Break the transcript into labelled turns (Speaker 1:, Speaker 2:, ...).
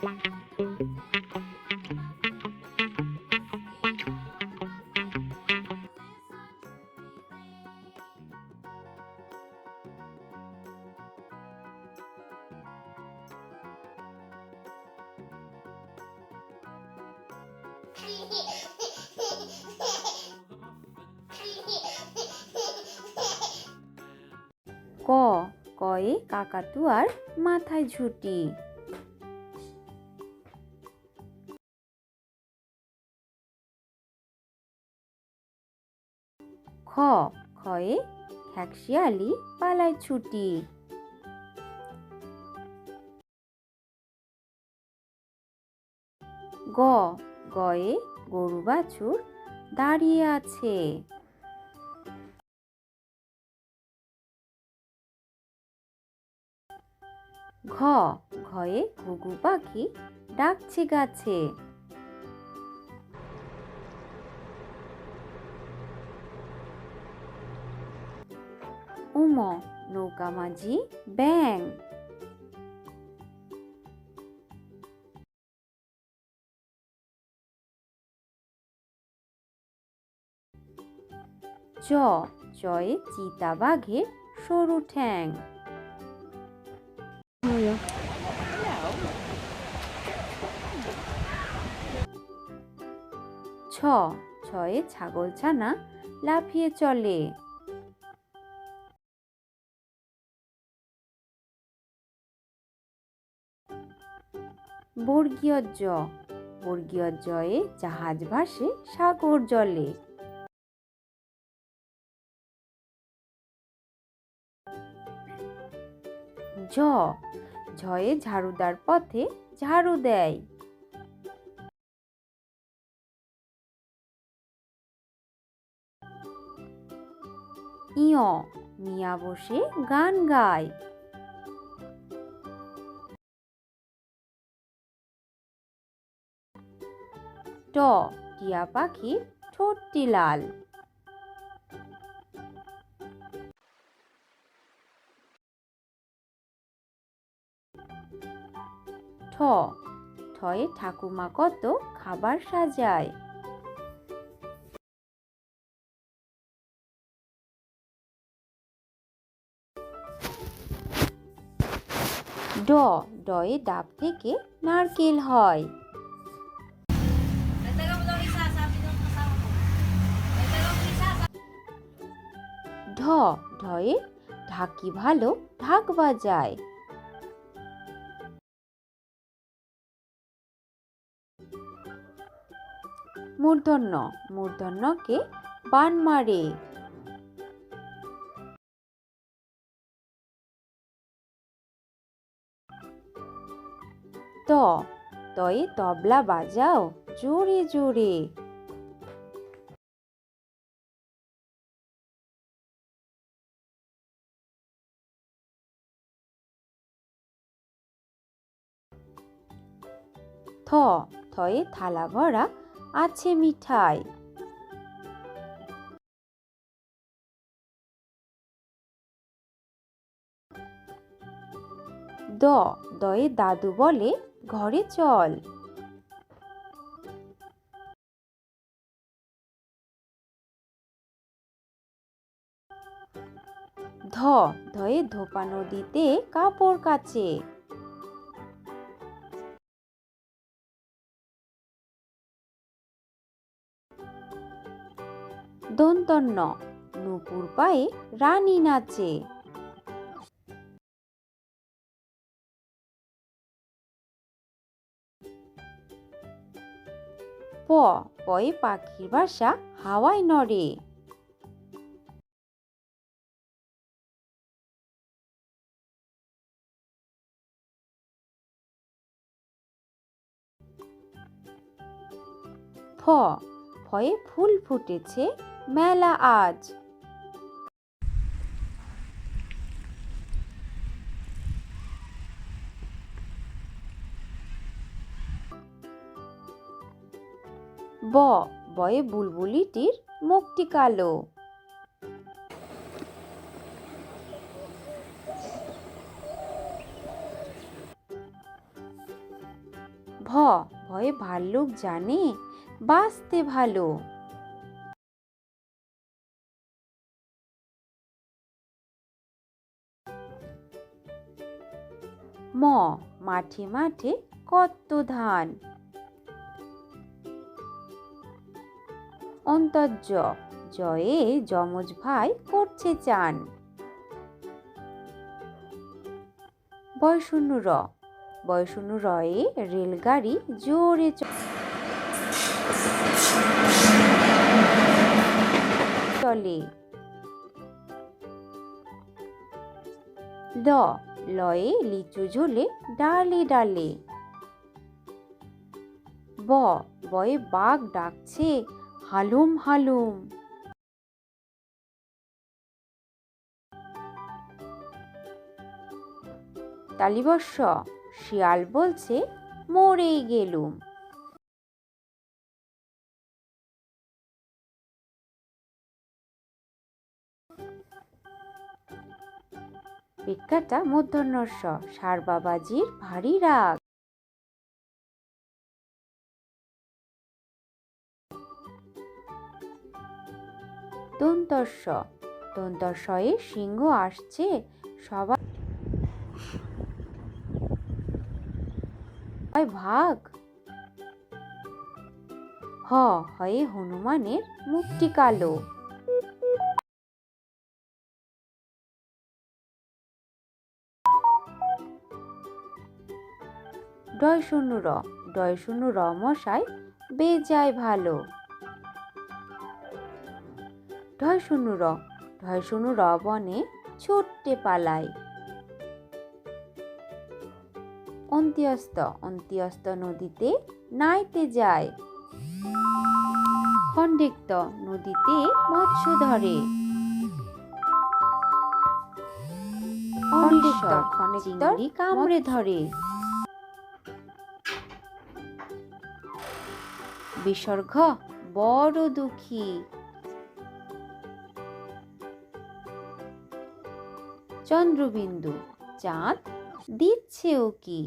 Speaker 1: ক, কয়ে কাকাতুয়ার মাথায় ঝুঁটি। খ, খয়ে খেকশিয়ালি পালায় ছুটি। গ, গয়ে গরু বাছুর দাঁড়িয়ে আছে। ঘ, ঘয়ে ঘুঘু পাখি ডাকছে গাছে। উম, নৌকা মাঝি ব্যাং। চ, চয়ে চিতা বাঘের সরু ঠ্যাং। ছ, ছয়ে ছাগলছানা লাফিয়ে চলে। বর্গীয় জ, বর্গীয় জয়ে জাহাজ ভাসে সাগর জলে। ঝ, ঝয়ে ঝাড়ুদার পথে ঝাড়ু দেয়। ইয়, মিয়া বসে গান গায়। ট, টিয়া পাখির ঠোঁটটি লাল। ঠ, ঠয়ে ঠাকুমা কত খাবার সাজায়। ড, ডয়ে ডাব থেকে নারকেল হয়। ঢ, ঢয়ে ঢাকি ভালো ঢাক বাজায়। মূর্ধন্য, মূর্ধন্যকে বান মারে। ত, তয়ে তবলা বাজাও জোরে জোরে। থ, থয়ে থালা ভরা আছে মিঠাই। দ, দয়ে দাদু বলে ঘরে চল। ধ, ধয়ে ধোপা নদীতে কাপড় কাচে। দন্তন্য, নুপুর পায়ে রানী নাচে। প, পয়ে পাখির বাসা হাওয়ায় নড়ে। ফ, ফয়ে ফুল ফুটেছে মেলা আজ। ব, বয়ে বুলবুলিটির মুখটি কালো। ভয়ে ভাল্লুক জানে বাঁচতে ভালো। মাঠে মাঠে কত ধান। জয়ে যমজ ভাই করছে চান। বয়শূন্য রয়ে রেলগাড়ি জোরে চলে। লয়ে লিচু ঝোলে ডালে ডালে। বয়ে বাঘ ডাকছে হালুম হালুম। তালিবর্ষ শিয়াল বলছে মরেই গেলুম। পেটকাটা মূর্ধন্যস্ব ষাঁড় বাবাজির ভারী রাগ। দন্তস্বয়ে সিংহ আসছে সবাই ভাগ। হয়ে হনুমানের মুখটি কালো। ডয় শূন্য র মশাই বেজায় ভালো। ঢয় শূন্য র বনে ছুটতে পালায়। অন্ত্যস্ত নদীতে নাইতে যায়। খণ্ডেক্ত নদীতে মৎস্য ধরে। চিংড়ি কামড়ে ধরে। বিসর্গ বড় দুঃখী। চন্দ্রবিন্দু চাঁদ দিচ্ছে ও কি।